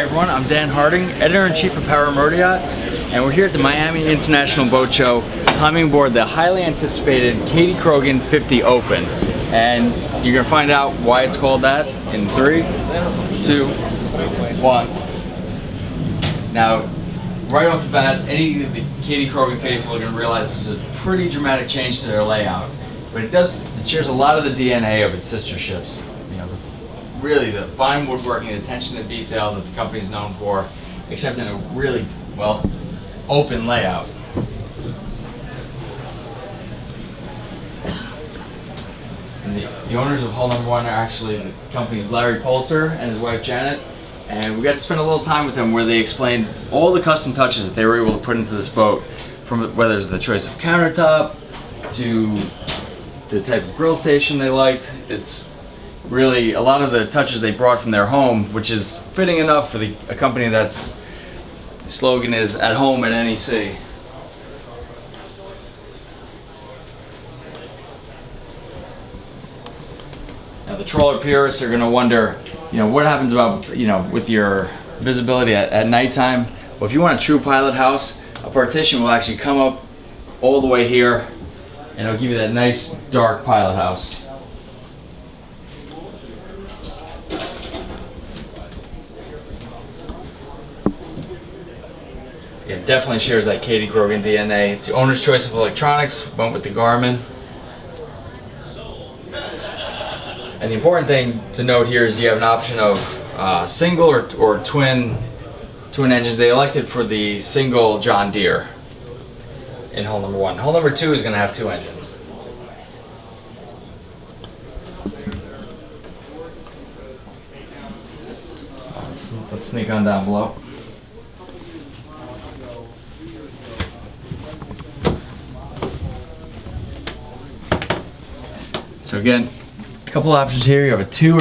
Hi everyone, I'm Dan Harding, Editor-in-Chief of Power Motor Yacht, and we're here at the Miami International Boat Show climbing aboard the highly anticipated Kadey-Krogen 50 Open. And you're going to find out why it's called that in 3, 2, 1. Now, right off the bat, any of the Kadey-Krogen faithful are going to realize this is a pretty dramatic change to their layout. But it shares a lot of the DNA of its sister ships. You know, really the fine woodworking, the attention to detail that the company's known for, except in a really, well, open layout. And the owners of hull number 1 are actually the company's Larry Polster and his wife Janet. And we got to spend a little time with them where they explained all the custom touches that they were able to put into this boat, from whether it's the choice of countertop to the type of grill station they liked. It's really a lot of the touches they brought from their home, which is fitting enough for a company that's slogan is "at home at any sea." Now the trawler purists are going to wonder, what happens about, with your visibility at nighttime. Well, if you want a true pilot house, a partition will actually come up all the way here, and it'll give you that nice dark pilot house. It definitely shares that Kadey-Krogen DNA. It's the owner's choice of electronics, went with the Garmin. And the important thing to note here is you have an option of single or twin engines. They elected for the single John Deere in hull number 1. Hull number 2 is going to have 2 engines. Let's sneak on down below. So again, a couple options here. You have a 2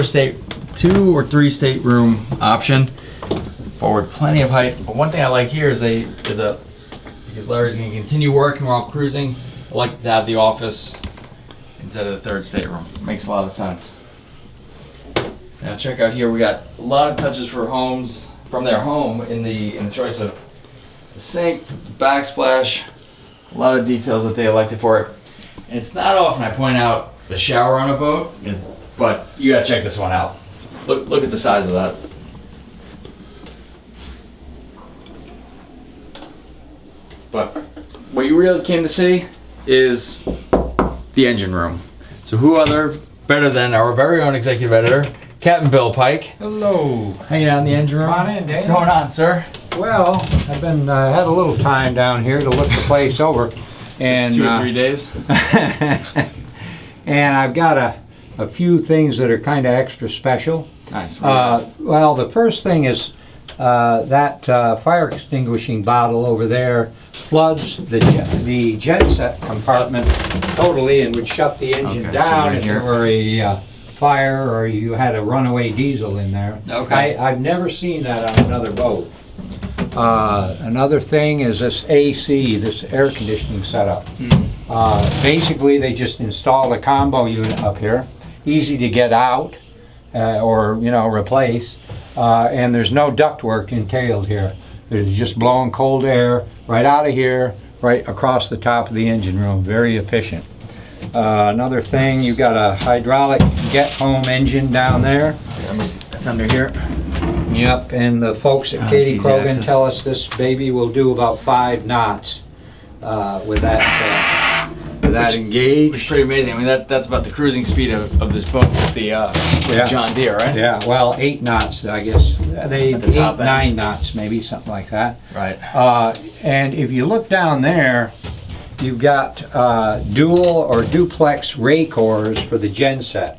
or 3 stateroom option. Forward, plenty of height. But one thing I like here is because Larry's going to continue working while cruising, I like to have the office instead of the 3rd stateroom. Makes a lot of sense. Now check out here, we got a lot of touches for homes from their home in the choice of the sink, the backsplash, a lot of details that they elected for it. And it's not often I point out the shower on a boat, but you gotta check this one out. Look at the size of that. But what you really came to see is the engine room. So who other better than our very own executive editor, Captain Bill Pike. Hello. Hanging out in the engine room. Come on in, Dan. What's going on, sir? Well, I've been had a little time down here to look the place over, and just 2 or 3 days. And I've got a few things that are kind of extra special. Nice. Well, the first thing is that fire extinguishing bottle over there floods the genset compartment totally and would shut the engine down if there were a fire or you had a runaway diesel in there. Okay. I've never seen that on another boat. Another thing is this AC, this air conditioning setup. Basically, they just installed a combo unit up here, easy to get out or replace, and there's no ductwork entailed here. They're just blowing cold air right out of here, right across the top of the engine room. Very efficient. Another thing, you've got a hydraulic get-home engine down there. That's under here. Yep, and the folks at Kadey-Krogen tell us this baby will do about 5 knots with that engaged. Which is pretty amazing. I mean, that's about the cruising speed of this boat with the John Deere, right? Yeah, well, 8 knots, I guess. They 9 knots, maybe, something like that. Right. And if you look down there, you've got dual or duplex ray cores for the genset.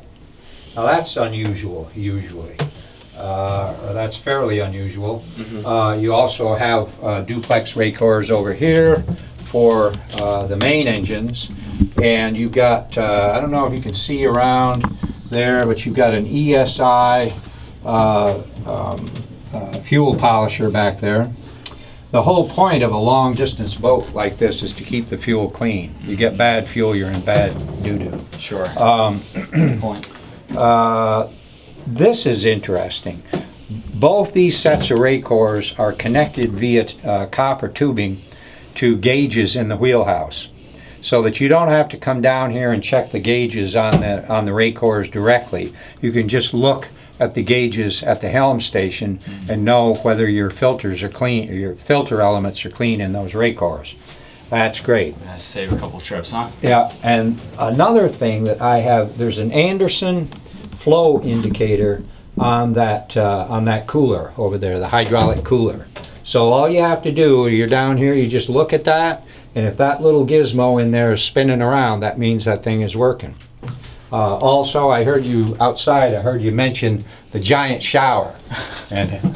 Now that's unusual, usually. Or that's fairly unusual. You also have duplex ray cores over here for the main engines, and you've got I don't know if you can see around there, but you've got an ESI fuel polisher back there. The whole point of a long distance boat like this is to keep the fuel clean. You get bad fuel, you're in bad doo-doo. Sure. Good point. This is interesting. both these sets of racors are connected via copper tubing to gauges in the wheelhouse, so that you don't have to come down here and check the gauges on the racors directly. You can just look at the gauges at the helm station and know whether your filters are clean, or your filter elements are clean in those racors. That's great. Save a couple trips, huh? Yeah, and another thing that I have, there's an Anderson flow indicator on that cooler over there, the hydraulic cooler. So all you have to do, you're down here, you just look at that, and if that little gizmo in there is spinning around, that means that thing is working. Also, I heard you outside, I heard you mention the giant shower. And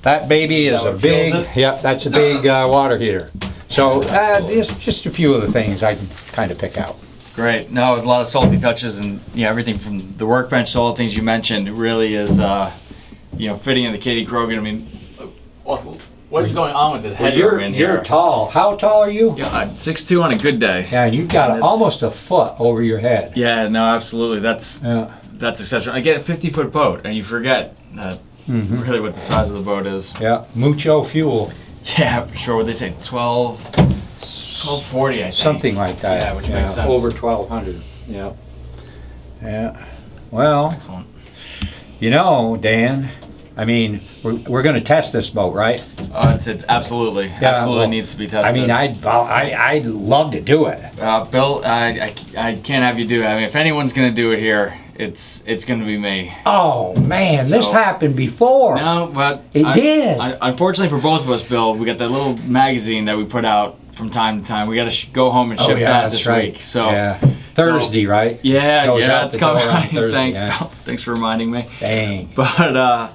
that baby is a big, yep, that's a big water heater. So there's just a few of the things I can kind of pick out. Great. No, with a lot of salty touches, and yeah, everything from the workbench to all the things you mentioned really is, fitting in the Kadey-Krogen. I mean, what is going on with this headroom in here? You're tall. How tall are you? Yeah, I'm 6'2" on a good day. Yeah, you've got almost a foot over your head. Yeah, no, absolutely. That's exceptional. I get a 50-foot boat, and you forget that really what the size of the boat is. Yeah, mucho fuel. Yeah, for sure. What they say, 1240, I think. Something like that. Yeah, which makes sense. Over 1200. Yeah. Yeah. Well, excellent. Dan, I mean, we're going to test this boat, right? It's absolutely needs to be tested. I mean, I'd love to do it. Bill, I can't have you do it. I mean, if anyone's going to do it here, it's going to be me. Oh man, this happened before. No, but it did. Unfortunately for both of us, Bill, we got that little magazine that we put out from time to time. We got to go home and ship that this week. So Thursday, right? Yeah, it's coming. Thanks, yeah. Bill. Thanks for reminding me. Dang. But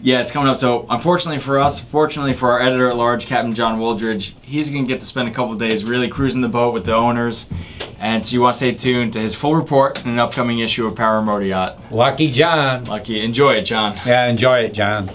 yeah, it's coming up. So unfortunately for us, fortunately for our editor at large, Captain John Wooldridge, he's gonna get to spend a couple of days really cruising the boat with the owners. And so you want to stay tuned to his full report in an upcoming issue of Power Motor Yacht. Lucky John. Lucky. Enjoy it, John. Yeah, enjoy it, John.